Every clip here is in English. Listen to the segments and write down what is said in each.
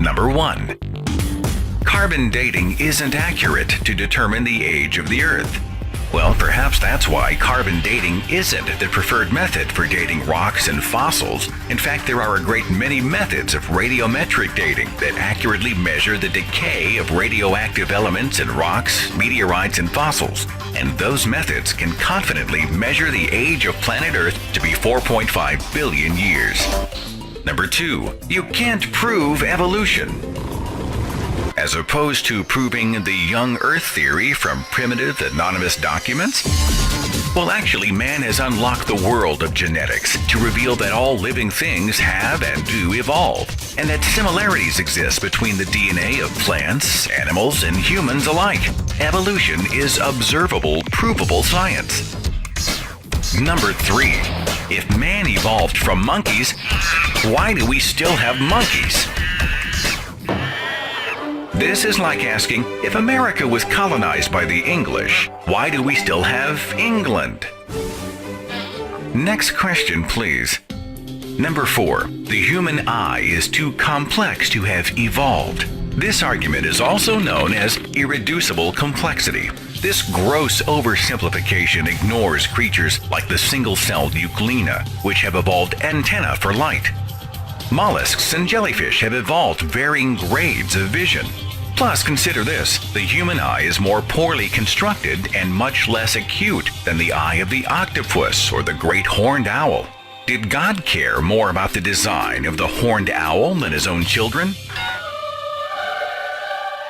Number 1. Carbon dating isn't accurate to determine the age of the Earth. Well, perhaps that's why carbon dating isn't the preferred method for dating rocks and fossils. In fact, there are a great many methods of radiometric dating that accurately measure the decay of radioactive elements in rocks, meteorites, and fossils. And those methods can confidently measure the age of planet Earth to be 4.5 billion years. Number 2. You can't prove evolution. As opposed to proving the young Earth theory from primitive anonymous documents? Well, actually, man has unlocked the world of genetics to reveal that all living things have and do evolve, and that similarities exist between the DNA of plants, animals, and humans alike. Evolution is observable, provable science. Number 3. If man evolved from monkeys, why do we still have monkeys? This is like asking, if America was colonized by the English, why do we still have England? Next question, please. Number 4. The human eye is too complex to have evolved. This argument is also known as irreducible complexity. This gross oversimplification ignores creatures like the single-celled euglena, which have evolved antennae for light. Mollusks and jellyfish have evolved varying grades of vision. Plus, consider this, the human eye is more poorly constructed and much less acute than the eye of the octopus or the great horned owl. Did God care more about the design of the horned owl than his own children?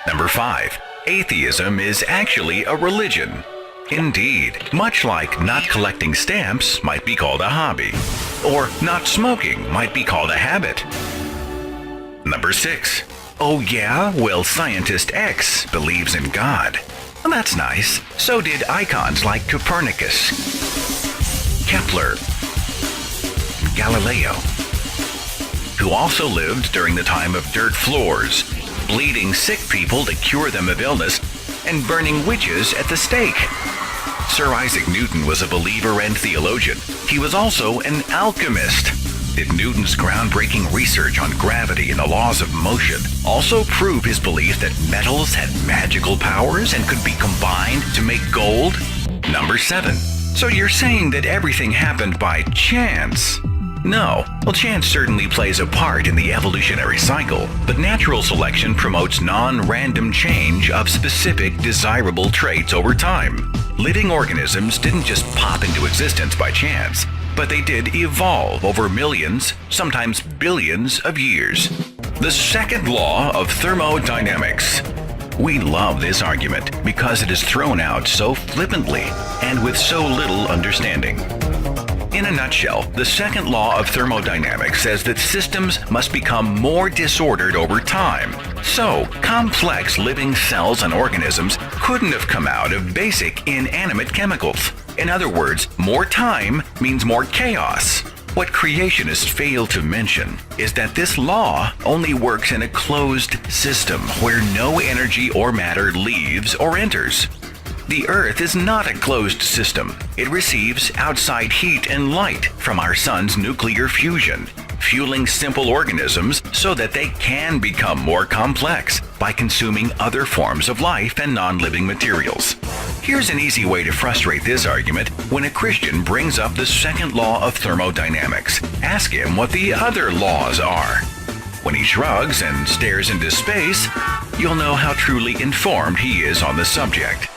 Number 5. Atheism is actually a religion. Indeed, much like not collecting stamps might be called a hobby, or not smoking might be called a habit. Number 6. Oh yeah? Well, scientist X believes in God. Well, that's nice. So did icons like Copernicus, Kepler, and Galileo, who also lived during the time of dirt floors, bleeding sick people to cure them of illness, and burning witches at the stake. Sir Isaac Newton was a believer and theologian. He was also an alchemist. Did Newton's groundbreaking research on gravity and the laws of motion also prove his belief that metals had magical powers and could be combined to make gold? Number 7. So you're saying that everything happened by chance? No. Well, chance certainly plays a part in the evolutionary cycle, but natural selection promotes non-random change of specific desirable traits over time. Living organisms didn't just pop into existence by chance, but they did evolve over millions, sometimes billions of years. The second law of thermodynamics. We love this argument because it is thrown out so flippantly and with so little understanding. In a nutshell, the second law of thermodynamics says that systems must become more disordered over time. So, complex living cells and organisms couldn't have come out of basic inanimate chemicals. In other words, more time means more chaos. What creationists fail to mention is that this law only works in a closed system where no energy or matter leaves or enters. The Earth is not a closed system. It receives outside heat and light from our sun's nuclear fusion, fueling simple organisms so that they can become more complex by consuming other forms of life and non-living materials. Here's an easy way to frustrate this argument when a Christian brings up the second law of thermodynamics. Ask him what the other laws are. When he shrugs and stares into space, you'll know how truly informed he is on the subject.